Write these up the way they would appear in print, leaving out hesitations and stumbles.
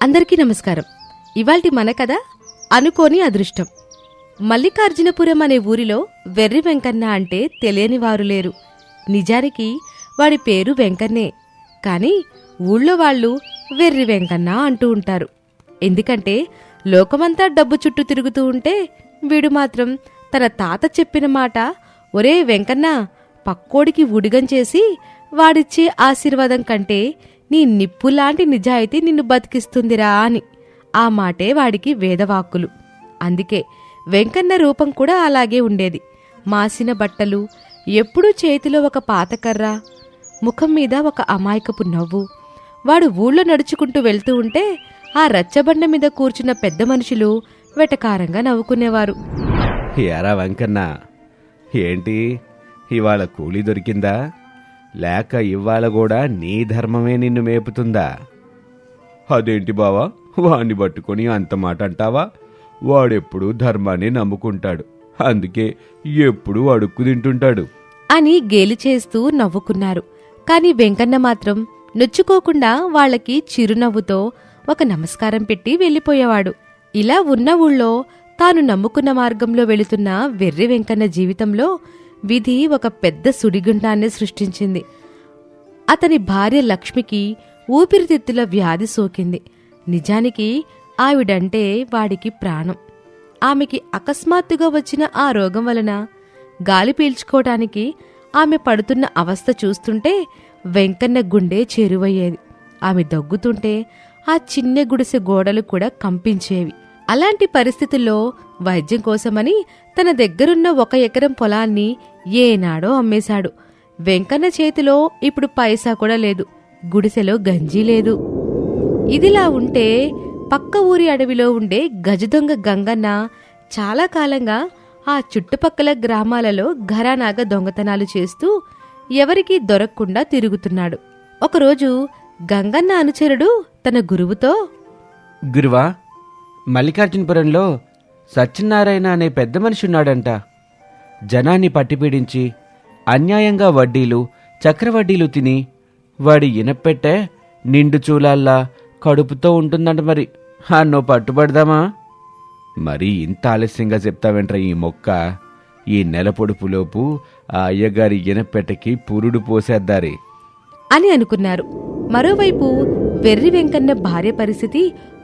అందరికీ నమస్కారం. ఇవాల్టి మన కథ అనుకోని అదృష్టం. మల్లికార్జునపురం అనే ఊరిలో వెర్రి వెంకన్న అంటే తెలియని వారు లేరు. నిజానికి వాడి పేరు వెంకన్నే, కాని ఊళ్ళో వాళ్ళు వెర్రి వెంకన్న అంటూ ఉంటారు. ఎందుకంటే లోకమంతా డబ్బు చుట్టూ తిరుగుతూ ఉంటే వీడు మాత్రం తన తాత చెప్పిన మాట, ఒరే వెంకన్న, పక్కోడికి ఉడిగం చేసి వాడిచ్చే ఆశీర్వాదం కంటే నీ నిప్పులాంటి నిజాయితీ నిన్ను బతికిస్తుందిరా అని. ఆ మాటే వాడికి వేదవాక్కులు. అందుకే వెంకన్న రూపం కూడా అలాగే ఉండేది. మాసిన బట్టలు, ఎప్పుడూ చేతిలో ఒక పాతకర్ర, ముఖం మీద ఒక అమాయకపు నవ్వు. వాడు ఊళ్ళో నడుచుకుంటూ వెళ్తూ ఉంటే ఆ రచ్చబండ మీద కూర్చున్న పెద్ద మనుషులు వెటకారంగా నవ్వుకునేవారు. ఎరా వెంకన్న, ఏంటి ఇవాళ కూలీ దొరికిందా? లేక ఇవాళ కూడా నీ ధర్మమే నిన్ను మేపుతుందా? అదేంటి బావా, వాణ్ణి పట్టుకొని అంత మాట అంటావా? వాడెప్పుడు ధర్మాన్ని నమ్ముకుంటాడు, అందుకే ఎప్పుడూ అడుక్కు తింటుంటాడు అని గేలి చేస్తూ నవ్వుకున్నారు. కాని వెంకన్న మాత్రం నొచ్చుకోకుండా వాళ్లకి చిరునవ్వుతో ఒక నమస్కారం పెట్టి వెళ్ళిపోయేవాడు. ఇలా ఉన్న ఊళ్ళో తాను నమ్ముకున్న మార్గంలో వెళుతున్న వెర్రి వెంకన్న జీవితంలో విధి ఒక పెద్ద సుడిగుండాన్ని సృష్టించింది. అతని భార్య లక్ష్మికి ఊపిరితిత్తుల వ్యాధి సోకింది. నిజానికి ఆవిడంటే వాడికి ప్రాణం. ఆమెకి అకస్మాత్తుగా వచ్చిన ఆ రోగం వలన గాలి పీల్చుకోవటానికి ఆమె పడుతున్న అవస్థ చూస్తుంటే వెంకన్న గుండె చేరువయ్యేది. ఆమె దగ్గుతుంటే ఆ చిన్న గుడిసె గోడలు కూడా కంపించేవి. అలాంటి పరిస్థితుల్లో వైద్యం కోసమని తన దగ్గరున్న 1 ఎకరం పొలాన్ని ఏనాడో అమ్మేశాడు. వెంకన్న చేతిలో ఇప్పుడు పైసా కూడా లేదు, గుడిసెలో గంజీ లేదు. ఇదిలా ఉంటే పక్క ఊరి అడవిలో ఉండే గజదొంగ గంగన్న చాలా కాలంగా ఆ చుట్టుపక్కల గ్రామాలలో ఘరానాగా దొంగతనాలు చేస్తూ ఎవరికీ దొరకకుండా తిరుగుతున్నాడు. ఒకరోజు గంగన్న అనుచరుడు తన గురువుతో, గురువా, మల్లికార్జునపురంలో సత్యనారాయణ అనే పెద్ద మనిషి ఉన్నాడంట. జనాన్ని పట్టిపీడించి అన్యాయంగా వడ్డీలు, చక్రవడ్డీలు తిని వాడి ఇనపెట్టే నిండు చూలాల్లా కడుపుతో ఉంటుందంట. మరి అన్నో పట్టుబడదామా? మరి ఇంత ఆలస్యంగా చెప్తావేంట్రా ఈ మొక్క? ఈ నెల పొడుపులోపు ఆ అయ్యగారి ఇనపెట్టకి పురుడు పోసేద్దారి అని అనుకున్నారు. మరోవైపు వెర్రి వెంకన్న భార్య పరిస్థితి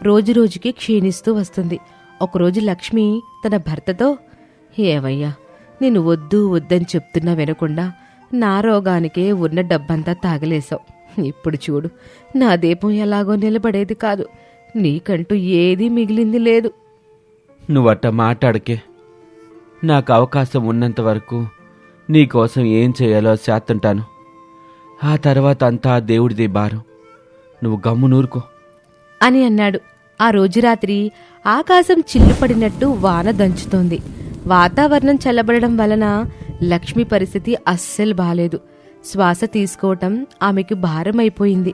రోజురోజుకి క్షీణిస్తూ వస్తుంది. ఒకరోజు లక్ష్మి తన భర్తతో, ఏవయ్యా, నేను వద్దు వద్దని చెప్తున్నా వినకుండా నా రోగానికే ఉన్న డబ్బంతా తాగలేశావు. ఇప్పుడు చూడు, నా దీపం ఎలాగో నిలబడేది కాదు, నీకంటూ ఏదీ మిగిలింది లేదు. నువ్వట్ట మాట్లాడకే. నాకు అవకాశం ఉన్నంత వరకు నీకోసం ఏం చేయాలో చేస్తుంటాను. ఆ తర్వాత అంతా దేవుడిదే భారం. నువ్వు గమ్మునూరుకో అని అన్నాడు. ఆ రోజు రాత్రి ఆకాశం చిల్లుపడినట్టు వాన దంచుతోంది. వాతావరణం చల్లబడడం వలన లక్ష్మి పరిస్థితి అస్సలు బాలేదు. శ్వాస తీసుకోవటం ఆమెకు భారమైపోయింది.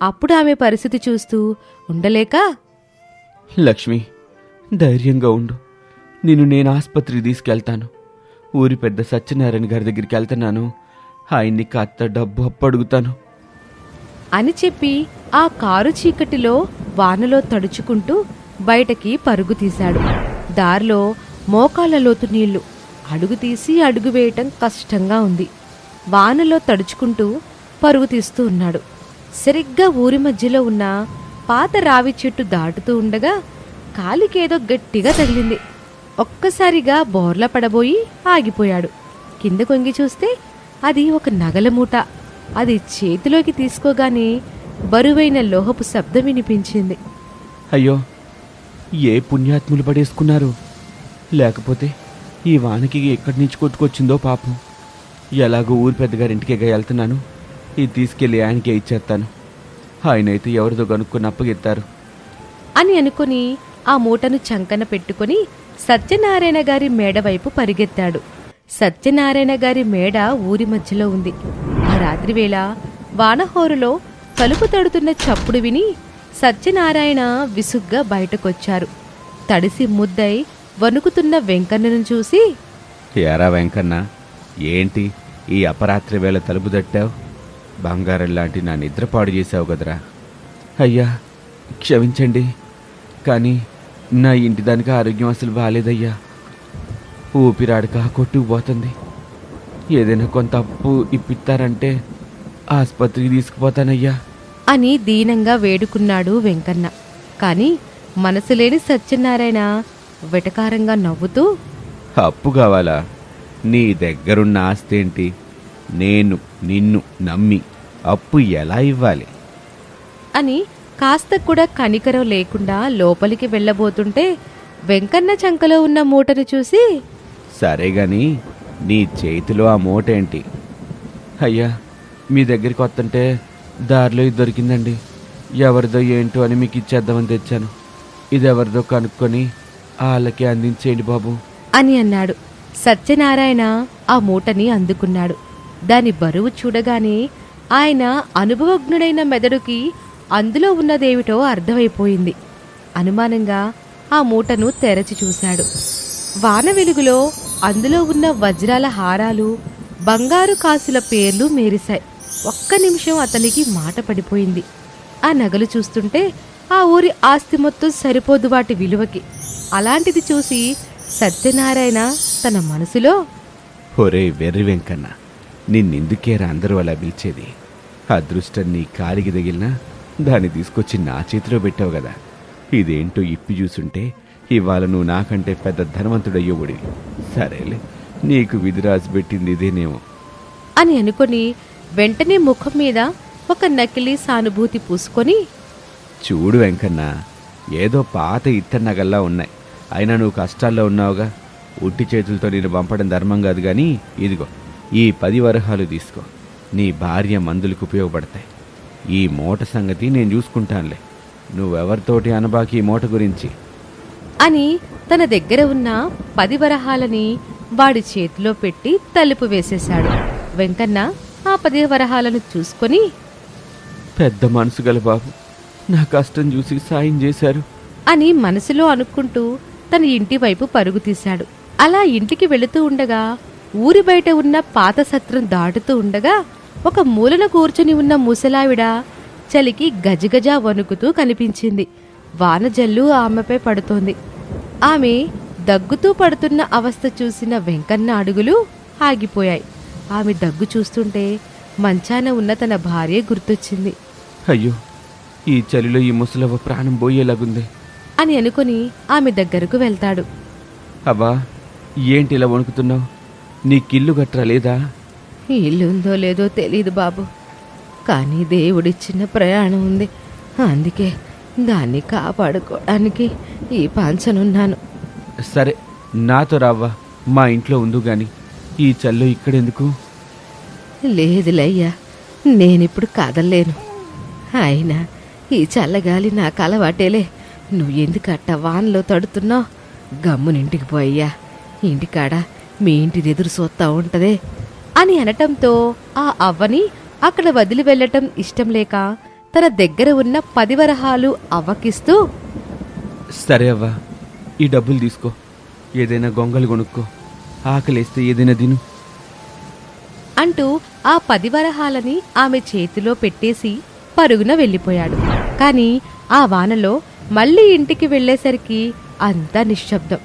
అప్పుడు ఆమె పరిస్థితి చూస్తూ ఉండలేక, లక్ష్మి, ధైర్యంగా ఉండు. నేను ఆస్పత్రికి తీసుకెళ్తాను. ఊరి పెద్ద సత్యనారాయణ గారి దగ్గరికి వెళ్తున్నాను. ఆయన్ని కాస్త డబ్బు అప్పడుగుతాను అని చెప్పి ఆ కారు చీకటిలో వానలో తడుచుకుంటూ బయటకి పరుగు తీశాడు. దారిలో మోకాళ్ల లోతు నీళ్లు. అడుగు తీసి అడుగు వేయటం కష్టంగా ఉంది. వానలో తడుచుకుంటూ పరుగు తీస్తూ ఉన్నాడు. సరిగ్గా ఊరి మధ్యలో ఉన్న పాత రావి చెట్టు దాటుతూ ఉండగా కాలికేదో గట్టిగా తగిలింది. ఒక్కసారిగా బోర్ల పడబోయి ఆగిపోయాడు. కింద కొంగి చూస్తే అది ఒక నగల మూట. అది చేతిలోకి తీసుకోగానే బరువైన లోహపు శబ్దం వినిపించింది. అయ్యో, ఏ పుణ్యాత్ములు పడేసుకున్నారు? లేకపోతే ఈ వానకి ఎక్కడి నుంచి కొట్టుకొచ్చిందో పాపం. ఎలాగో ఊరి పెద్దగారింటికే వెళ్తున్నాను. ఇది తీసుకెళ్లి ఆయనకే ఇచ్చేస్తాను. ఆయనైతే ఎవరిదో కనుక్కొని అప్పగెత్తారు అని అనుకుని ఆ మూటను చంకన పెట్టుకుని సత్యనారాయణ గారి మేడ వైపు పరిగెత్తాడు. సత్యనారాయణ గారి మేడ ఊరి మధ్యలో ఉంది. ఆ రాత్రివేళ వానహోరులో తలుపు తడుతున్న చప్పుడు విని సత్యనారాయణ విసుగ్గా బయటకొచ్చారు. తడిసి ముద్దై వణుకుతున్న వెంకన్నను చూసి, ఎరా వెంకన్న, ఏంటి ఈ అపరాత్రి వేళ తలుపు తట్టావు? బంగారం లాంటి నా నిద్రపాడు చేశావు కదరా. అయ్యా, క్షమించండి, కానీ నా ఇంటి దానికి ఆరోగ్యం అసలు బాగాలేదయ్యా. ఊపిరాడక కొట్టుకుపోతుంది. ఏదైనా కొంత అప్పు ఇప్పిస్తారంటే ఆసుపత్రికి తీసుకుపోతానయ్యా అని దీనంగా వేడుకున్నాడు వెంకన్న. కాని మనసులేని సత్యనారాయణ వెటకారంగా నవ్వుతూ, అప్పు కావాలా? నీ దగ్గరున్న ఆస్తేంటి? నేను నిన్ను నమ్మి అప్పు ఎలా ఇవ్వాలి అని కాస్త కూడా కనికరం లేకుండా లోపలికి వెళ్ళబోతుంటే వెంకన్న చంకలో ఉన్న మూటను చూసి, సరే గాని నీ చేతిలో ఆ మూటేంటి? అయ్యా, మీ దగ్గరికి వస్తుంటే దారిలో ఇది దొరికిందండి. ఎవరిదో ఏంటో అని మీకు ఇచ్చేద్దామని తెచ్చాను. ఇది ఎవరిదో కనుక్కొని వాళ్ళకి అందించేయండి బాబు అని అన్నాడు. సత్యనారాయణ ఆ మూటని అందుకున్నాడు. దాని బరువు చూడగానే ఆయన అనుభవజ్ఞుడైన మెదడుకి అందులో ఉన్నదేమిటో అర్థమైపోయింది. అనుమానంగా ఆ మూటను తెరచి చూశాడు. వాన వెలుగులో అందులో ఉన్న వజ్రాల హారాలు, బంగారు కాసుల పేర్లు మెరిశాయి. ఒక్క నిమిషం అతనికి మాట పడిపోయింది. ఆ నగలు చూస్తుంటే ఆ ఊరి ఆస్తి మొత్తం సరిపోదు వాటి విలువకి. అలాంటిది చూసి సత్యనారాయణ తన మనసులో, ఒరే వెర్రి వెంకన్న, నిన్నెందుకేరా అందరూ అలా పిలిచేది? అదృష్టం నీ కాలికి తగిలినా దాన్ని తీసుకొచ్చి నా చేతిలో పెట్టావు కదా. ఇదేంటో ఇప్పి చూసుంటే ఇవాళ నువ్వు నాకంటే పెద్ద ధనవంతుడయ్యోబడివి. సరేలే, నీకు విధి రాసి పెట్టింది ఇదేనేమో అని అనుకొని వెంటనే ముఖం మీద ఒక నకిలీ సానుభూతి పూసుకొని, చూడు వెంకన్న, ఏదో పాత ఇత్తడి నగల్లా ఉన్నాయి. అయినా నువ్వు కష్టాల్లో ఉన్నావుగా. ఉట్టి చేతులతో నేను పంపడం ధర్మం కాదు. కానీ ఇదిగో ఈ 10 వరహాలు తీసుకో. నీ భార్య మందులకు ఉపయోగపడతాయి. ఈ మూట సంగతి నేను చూసుకుంటానులే. నువ్వెవరితోటి అనబాకి ఈ మూట గురించి అని తన దగ్గర ఉన్న 10 వరహాలని వాడి చేతిలో పెట్టి తలుపు వేసేశాడు. వెంకన్న ఆ 10 వరహాలను చూసుకొని, పెద్ద మనసు గల బాబు, నా కష్టం చూసి సాయం చేశారు అని మనసులో అనుకుంటూ తన ఇంటి వైపు పరుగు తీశాడు. అలా ఇంటికి వెళుతూ ఉండగా ఊరి బయట ఉన్న పాత సత్రం దాటుతూ ఉండగా ఒక మూలన కూర్చుని ఉన్న ముసలావిడ చలికి గజగజ వణుకుతూ కనిపించింది. వానజల్లు ఆమెపై పడుతోంది. ఆమె దగ్గుతూ పడుతున్న అవస్థ చూసిన వెంకన్న అడుగులు ఆగిపోయాయి. ఆమె దగ్గు చూస్తుంటే మంచాన ఉన్న తన భార్య గుర్తొచ్చింది. అయ్యో, ఈ చలిలో ఈ ముసలవ్వ ప్రాణం పోయేలాగుంది అని అనుకుని ఆమె దగ్గరకు వెళ్తాడు. అవ్వా, ఏంటి ఇలా వణుకుతున్నావు? నీకిల్లు గట్రా లేదా? ఇల్లుందో లేదో తెలీదు బాబు, కానీ దేవుడిచ్చిన ప్రయాణం ఉంది. అందుకే దాన్ని కాపాడుకోవడానికి ఈ పంచనున్నాను. సరే, నాతో రావ్వా. మా ఇంట్లో ఉందు గాని ఈ చల్లో ఇక్కడెందుకు? లేదులయ్యా, నేనిప్పుడు కదల్లేను. అయినా ఈ చల్లగాలి నాకు అలవాటేలే. నువ్వు ఎందుకట్ట వానలో తడుతున్నావు? గమ్మునింటికి పోయ్యా. ఇంటికాడ మీ ఇంటి ఎదురు సోత్తా ఉంటదే అని అనటంతో ఆ అవ్వని అక్కడ వదిలి వెళ్ళటం ఇష్టం లేక తన దగ్గర ఉన్న 10 వరహాలు అవ్వకిస్తూ, సరే అవ్వా, ఈ డబ్బులు తీసుకో. ఏదైనా గొంగలు కొనుక్కో. ఆకలేస్తే ఏదైనా తిను అంటూ ఆ 10 వరహాలని ఆమె చేతిలో పెట్టేసి పరుగున వెళ్ళిపోయాడు. కాని ఆ వానలో మళ్ళీ ఇంటికి వెళ్లేసరికి అంతా నిశ్శబ్దం.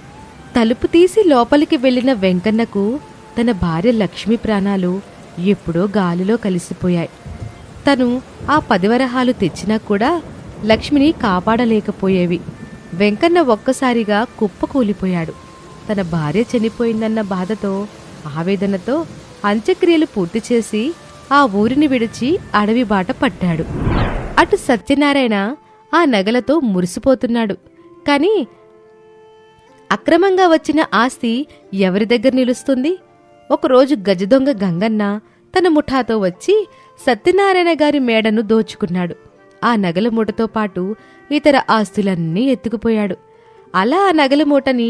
తలుపు తీసి లోపలికి వెళ్లిన వెంకన్నకు తన భార్య లక్ష్మి ప్రాణాలు ఎప్పుడో గాలిలో కలిసిపోయాయి. తను ఆ 10 వరహాలు తెచ్చినా కూడా లక్ష్మిని కాపాడలేకపోయేవి. వెంకన్న ఒక్కసారిగా కుప్పకూలిపోయాడు. తన భార్య చనిపోయిందన్న బాధతో, ఆవేదనతో అంత్యక్రియలు పూర్తి చేసి ఆ ఊరిని విడిచి అడవి బాట పట్టాడు. అటు సత్యనారాయణ ఆ నగలతో మురిసిపోతున్నాడు. కాని అక్రమంగా వచ్చిన ఆస్తి ఎవరి దగ్గర నిలుస్తుంది? ఒకరోజు గజదొంగ గంగన్న తన ముఠాతో వచ్చి సత్యనారాయణ గారి మేడను దోచుకున్నాడు. ఆ నగల మూటతో పాటు ఇతర ఆస్తులన్నీ ఎత్తుకుపోయాడు. అలా ఆ నగల మూటని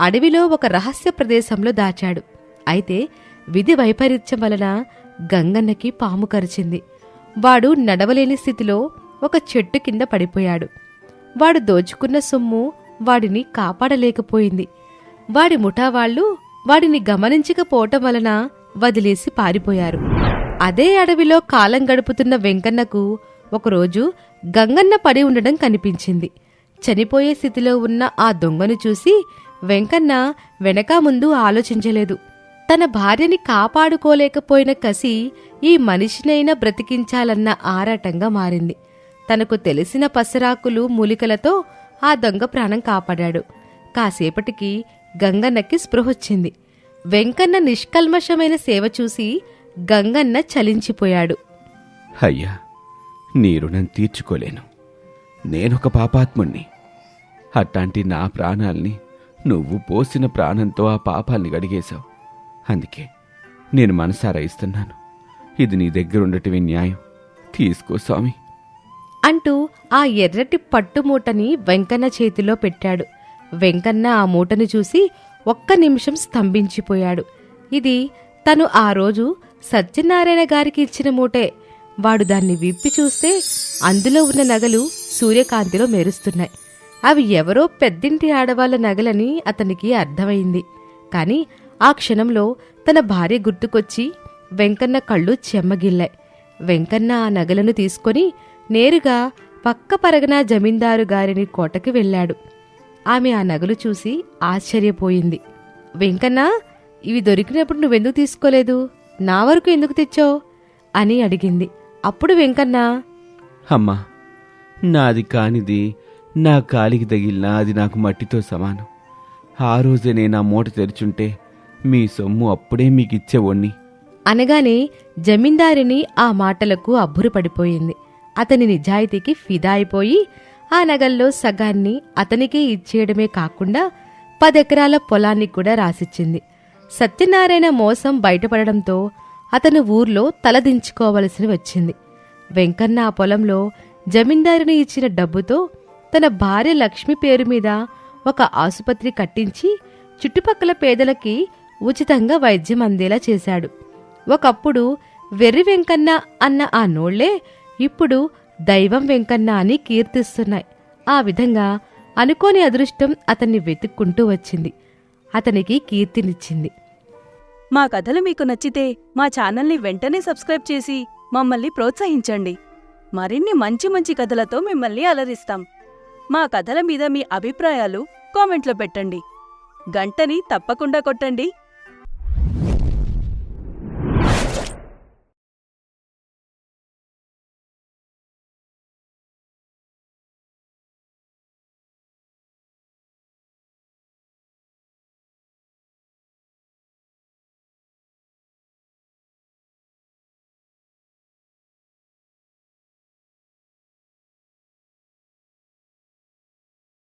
అడవిలో ఒక రహస్య ప్రదేశంలో దాచాడు. అయితే విధి వైపరీత్యం వలన గంగన్నకి పాము కరిచింది. వాడు నడవలేని స్థితిలో ఒక చెట్టు కింద పడిపోయాడు. వాడు దోచుకున్న సొమ్ము వాడిని కాపాడలేకపోయింది. వాడి ముఠావాళ్లు వాడిని గమనించకపోవటం వలన వదిలేసి పారిపోయారు. అదే అడవిలో కాలం గడుపుతున్న వెంకన్నకు ఒకరోజు గంగన్న పడి ఉండడం కనిపించింది. చనిపోయే స్థితిలో ఉన్న ఆ దొంగను చూసి వెంకన్న వెనకా ముందు ఆలోచించలేదు. తన భార్యని కాపాడుకోలేకపోయిన కసి ఈ మనిషినైనా బ్రతికించాలన్న ఆరాటంగా మారింది. తనకు తెలిసిన పసరాకులు మూలికలతో ఆ దొంగ ప్రాణం కాపాడాడు. కాసేపటికి గంగన్నకి స్పృహొచ్చింది. వెంకన్న నిష్కల్మషమైన సేవ చూసి గంగన్న చలించిపోయాడు. అయ్యా, నీ రుణం తీర్చుకోలేను. నేనొక పాపాత్ముణ్ణి. అట్టాంటి నా ప్రాణాల్ని నువ్వు పోసిన ప్రాణంతో ఆ పాపాల్ని గడిగేశావు. అందుకే నేను మనసారా ఇస్తున్నాను. ఇది నీ దగ్గరుండటమే న్యాయం. తీసుకో స్వామి అంటూ ఆ ఎర్రటి పట్టుమూటని వెంకన్న చేతిలో పెట్టాడు. వెంకన్న ఆ మూటను చూసి ఒక్క నిమిషం స్తంభించిపోయాడు. ఇది తను ఆ రోజు సత్యనారాయణ గారికి ఇచ్చిన మూటే. వాడు దాన్ని విప్పి చూస్తే అందులో ఉన్న నగలు సూర్యకాంతిలో మెరుస్తున్నాయి. అవి ఎవరో పెద్దింటి ఆడవాళ్ల నగలని అతనికి అర్థమైంది. కాని ఆ క్షణంలో తన భార్య గుర్తుకొచ్చి వెంకన్న కళ్ళు చెమ్మగిల్లాయి. వెంకన్న ఆ నగలను తీసుకొని నేరుగా పక్క పరగన జమీందారు గారిని కోటకి వెళ్ళాడు. ఆమె ఆ నగలు చూసి ఆశ్చర్యపోయింది. వెంకన్నా, ఇవి దొరికినప్పుడు నువ్వెందుకు తీసుకోలేదు? నా వరకు ఎందుకు తెచ్చావు అని అడిగింది. అప్పుడు వెంకన్న, అమ్మా, నాది కానిది నా కాలికి తగిలినా అది నాకు మట్టితో సమానం. ఆ రోజే నేను ఆ మూట తెరుచుంటే మీ సొమ్ము అప్పుడే మీకిచ్చేవాణ్ణి అనగానే జమీందారిని ఆ మాటలకు అబ్బురపడిపోయింది. అతని నిజాయితీకి ఫిదా అయిపోయి ఆ నగల్లో సగాన్ని అతనికే ఇచ్చేయడమే కాకుండా 10 ఎకరాల పొలాన్ని కూడా రాసిచ్చింది. సత్యనారాయణ మోసం బయటపడడంతో అతను ఊర్లో తలదించుకోవలసి వచ్చింది. వెంకన్న ఆ పొలంలో జమీందారుని ఇచ్చిన డబ్బుతో తన భార్య లక్ష్మి పేరు మీద ఒక ఆసుపత్రి కట్టించి చుట్టుపక్కల పేదలకి ఉచితంగా వైద్యం అందేలా చేశాడు. ఒకప్పుడు వెర్రి వెంకన్న అన్న ఆ నోళ్లే ఇప్పుడు దైవం వెంకన్న అని కీర్తిస్తున్నాయి. ఆ విధంగా అనుకోని అదృష్టం అతన్ని వెతుక్కుంటూ వచ్చింది. అతనికి కీర్తినిచ్చింది. మా కథలు మీకు నచ్చితే మా ఛానల్ని వెంటనే సబ్స్క్రైబ్ చేసి మమ్మల్ని ప్రోత్సహించండి. మరిన్ని మంచి మంచి కథలతో మిమ్మల్ని అలరిస్తాం. మా కథల మీద మీ అభిప్రాయాలు కామెంట్లో పెట్టండి. గంటని తప్పకుండా కొట్టండి.